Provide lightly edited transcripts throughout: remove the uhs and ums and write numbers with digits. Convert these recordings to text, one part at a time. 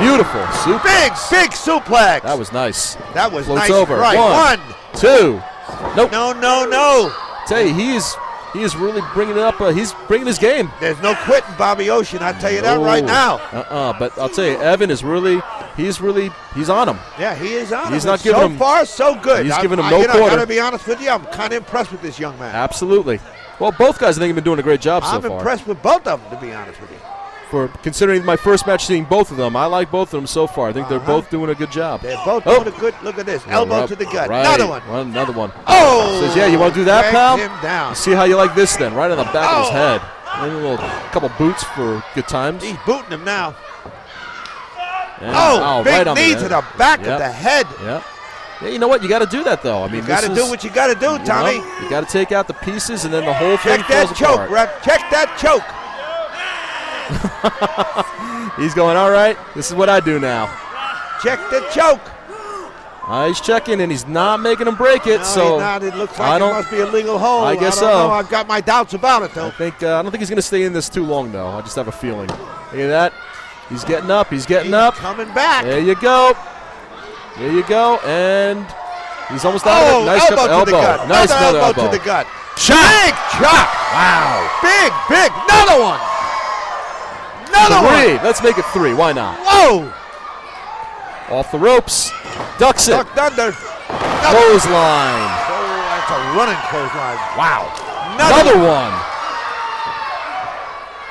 Beautiful. Big suplex. That was nice. That was Floats nice. over. Right. 1, 2. Nope. No. Tell you, he is really bringing it up. He's bringing his game. There's no quitting Bobby Ocean. I tell you that right now. But I'll tell you, Evan is really, he's on him. Yeah, he is on him. He's not giving him. So far, so good. He's giving him no quarter. I got to be honest with you. I'm kind of impressed with this young man. Absolutely. Well, both guys I think have been doing a great job so far. I'm impressed with both of them, to be honest with you. For considering my first match, seeing both of them, I like both of them so far. I think they're both doing a good job. They're both doing a good. Look at this, elbow to the gut. Right. Another one. Another one. Oh! Says, yeah, you want to do that, pal? Him down. See how you like this then, right on the back of his head. Maybe a couple boots for good times. He's booting him now. And, big right on knee to the back of the head. Yep. Yeah, you know what? You got to do that though. I mean, you got to do what you got to do, Tommy. You got to take out the pieces, and then the whole thing falls apart. Check that choke, ref. Check that choke. He's going, all right, this is what I do now. Check the choke. He's checking, and he's not making him break it. No, so he's not. It looks like it must be a legal hold. I guess I don't know. I've got my doubts about it, though. I don't think he's going to stay in this too long, though. I just have a feeling. Look at that. He's getting up. He's getting up. Coming back. There you go. There you go. And he's almost out of it. Nice elbow to the gut. Nice another elbow to the gut. Chop. Big chop. Wow. Big. Another one. Another one. Let's make it 3. Why not? Whoa. Off the ropes. Ducks it. Ducked under. Clothesline. Oh, that's a running clothesline. Wow. Another one.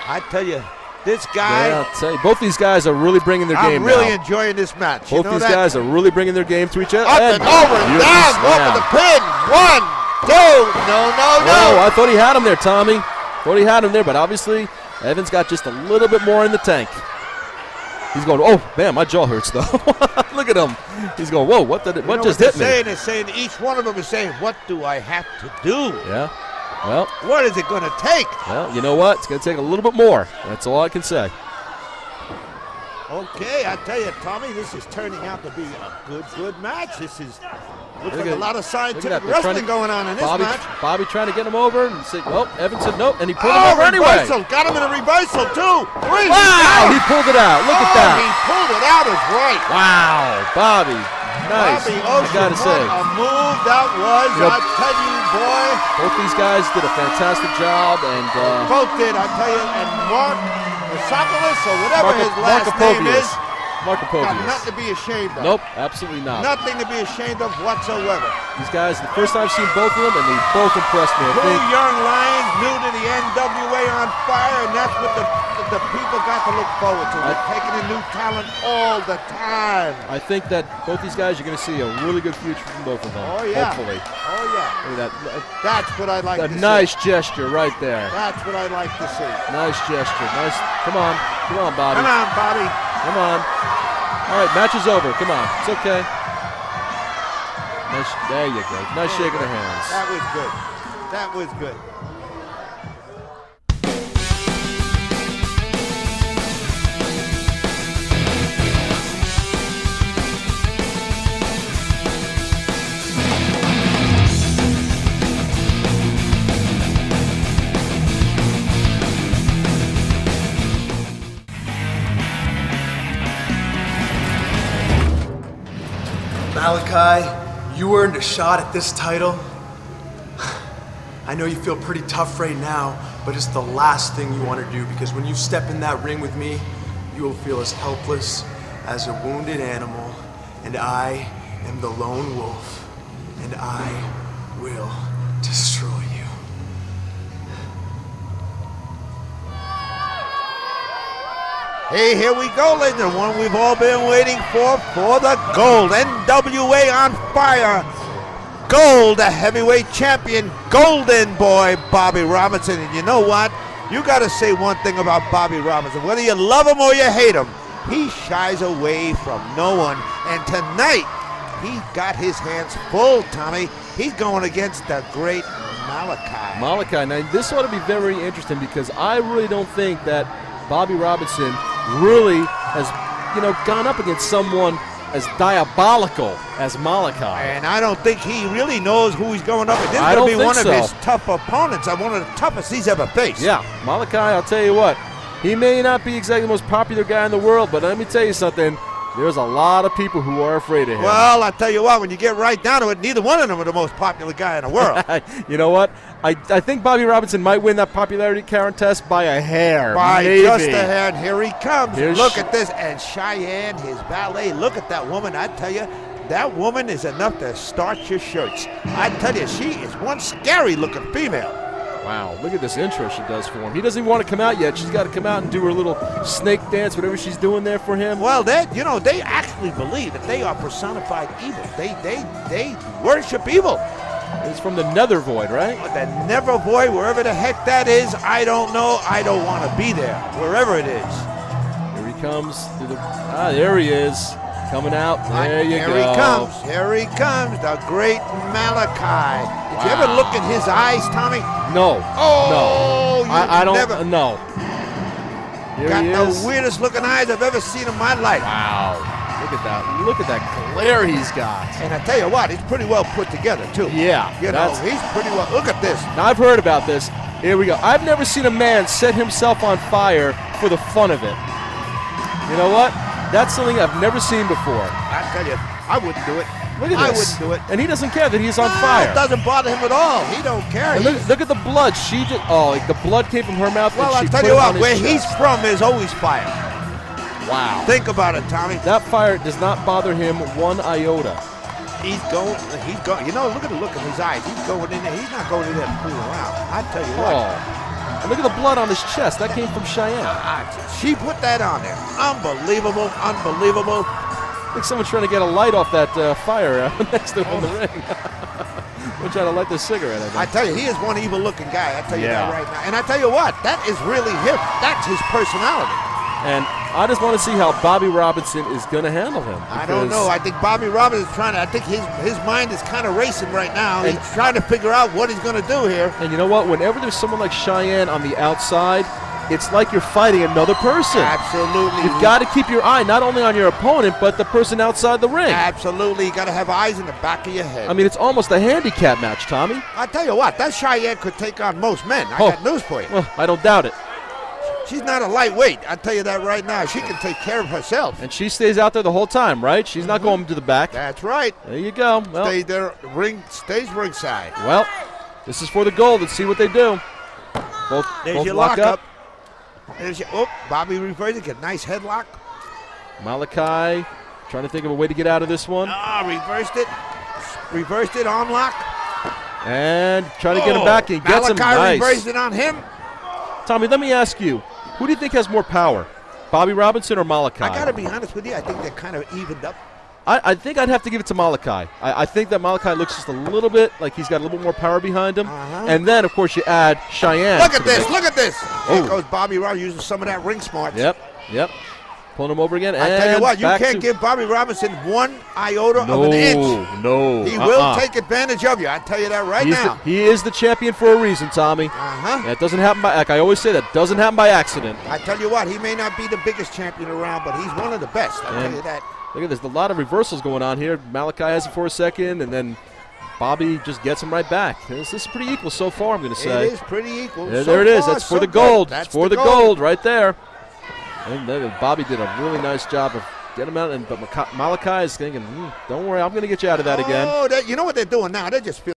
I tell you, this guy. Yeah, I'll tell you, both these guys are really bringing their game I'm really now. Enjoying this match. Both these guys are really bringing their game to each other. Up and over and down. Over the pin. 1, 2. No. Oh, I thought he had him there, Tommy. Thought he had him there, but obviously Evan's got just a little bit more in the tank. He's going, oh, man, my jaw hurts, though. Look at him. He's going, whoa, what just hit me? They're saying each one of them is saying, what do I have to do? Yeah. Well. What is it going to take? Well, you know what? It's going to take a little bit more. That's all I can say. Okay, I tell you, Tommy, this is turning out to be a good match. This is looks like a lot of scientific wrestling going on in this match. Bobby trying to get him over, and say, well, Evan said nope, and he pulled him over anyway. Got him in a reversal, too. Wow, he pulled it out. Look at that. He pulled it out is right. Wow, Bobby. Nice. Bobby Ocean, I gotta say. A move that was, I tell you, boy. Both these guys did a fantastic job, and both did, I tell you, and Markopovias, or whatever his last name is. Markopovias. Got nothing to be ashamed of. Nope, absolutely not. Nothing to be ashamed of whatsoever. These guys, the first time I've seen both of them, and they both impressed me. Two young lions new to the NWA on fire, and that's what the people got to look forward to. They're taking in new talent all the time. I think that both these guys, you're going to see a really good future from both of them. Oh, yeah. Hopefully. Oh, yeah. Look at that. That's what I like to see. A nice gesture right there. That's what I like to see. Nice gesture. Nice. Come on, Bobby. Come on, Bobby. Come on. All right, match is over. Come on. It's okay. Nice. There you go. Nice shaking of hands. That was good. That was good. Malaki, you earned a shot at this title. I know you feel pretty tough right now, but it's the last thing you want to do, because when you step in that ring with me, you will feel as helpless as a wounded animal, and I am the lone wolf, and I will destroy you. Hey, here we go, ladies and gentlemen. We've all been waiting for the gold. NWA on fire. Gold, the heavyweight champion, Golden Boy, Bobby Robinson. And you know what? You got to say one thing about Bobby Robinson. Whether you love him or you hate him, he shies away from no one. And tonight, he got his hands full, Tommy. He's going against the great Malaki. Malaki. Now, this ought to be very interesting, because I really don't think that Bobby Robinson really has, gone up against someone as diabolical as Malaki. And I don't think he really knows who he's going up against. This is going to be one of his tough opponents, one of the toughest he's ever faced. Yeah, Malaki, I'll tell you what, He may not be exactly the most popular guy in the world, but let me tell you something. There's a lot of people who are afraid of him. Well, I tell you what, when you get right down to it, neither one of them are the most popular guy in the world. You know what? I think Bobby Robinson might win that popularity contest by a hair. By maybe. just a hair, and here he comes. Look at this. And Cheyenne, his valet, look at that woman. I tell you, that woman is enough to starch your shirts. I tell you, she is one scary-looking female. Wow, look at this intro she does for him. He doesn't even want to come out yet. She's got to come out and do her little snake dance, whatever she's doing there for him. Well, they actually believe that they are personified evil. They worship evil. It's from the Nether Void, right? The Nether Void, wherever the heck that is, I don't know. I don't want to be there, wherever it is. Here he comes. There he is. Coming out. There you go. Here he comes. Here he comes, the great Malaki. Did you ever look in his eyes, Tommy? No. Oh, no. I don't. Never. No. Here Got he the is. weirdest looking eyes I've ever seen in my life. Wow. Look at that. Look at that glare he's got. And I tell you what, he's pretty well put together, too. Yeah. You know, he's pretty well. Look at this. Now, I've heard about this. Here we go. I've never seen a man set himself on fire for the fun of it. You know what? That's something I've never seen before. I tell you, I wouldn't do it. Look at this. I wouldn't do it. And he doesn't care that he's on fire. It doesn't bother him at all. He don't care. And look at the blood. She just, like the blood came from her mouth. Well, and I'll she tell put you it what, on his where chest. he's from, there's always fire. Wow. Think about it, Tommy. That fire does not bother him one iota. He's going. You know, look at the look in his eyes. He's going in there. He's not going in there to fool around. I tell you what. And look at the blood on his chest. That came from Cheyenne. She put that on there. Unbelievable, unbelievable. I think someone's trying to get a light off that fire next to him in the ring. We're trying to light the cigarette, I think. I tell you, he is one evil-looking guy. I tell you that right now. And I tell you what, that is really him. That's his personality. And I just want to see how Bobby Robinson is going to handle him. I don't know. I think Bobby Robinson is trying to. I think his mind is kind of racing right now. He's trying to figure out what he's going to do here. And you know what? Whenever there's someone like Cheyenne on the outside, it's like you're fighting another person. Absolutely. You've got to keep your eye not only on your opponent, but the person outside the ring. Absolutely. You got to have eyes in the back of your head. I mean, it's almost a handicap match, Tommy. I tell you what, that Cheyenne could take on most men. I got news for you. Well, I don't doubt it. She's not a lightweight. I tell you that right now. She can take care of herself. And she stays out there the whole time, right? She's not going to the back. That's right. There you go. Well, Stay there, stays ringside. Well, this is for the gold. Let's see what they do. Both your lock up. There's your, Bobby reversed it. Nice headlock. Malaki trying to think of a way to get out of this one. Reversed it. Reversed it on lock. And trying to get him back. He gets him. Malaki Nice. reversed it on him. Tommy, let me ask you, who do you think has more power, Bobby Robinson or Malaki? I got to be honest with you. I think they're kind of evened up. I think I'd have to give it to Malaki. I think that Malaki looks just a little bit like he's got a little bit more power behind him. And then, of course, you add Cheyenne. Look at this. Look at this. There goes Bobby Robinson using some of that ring smarts. Yep. Pulling him over again. I tell you what, you can't give Bobby Robinson one iota of an inch. No. He will take advantage of you. I tell you that right now. He is the champion for a reason, Tommy. That doesn't happen by, like I always say, that doesn't happen by accident. I tell you what, he may not be the biggest champion around, but he's one of the best. I tell you that. Look at this. There's a lot of reversals going on here. Malaki has it for a second, and then Bobby just gets him right back. This is pretty equal so far, I'm going to say. It is pretty equal. There it is. That's for the gold. That's for the gold right there. And then Bobby did a really nice job of getting him out, but Malaki is thinking, don't worry, I'm going to get you out of that again. Oh, you know what they're doing now? They're just feeling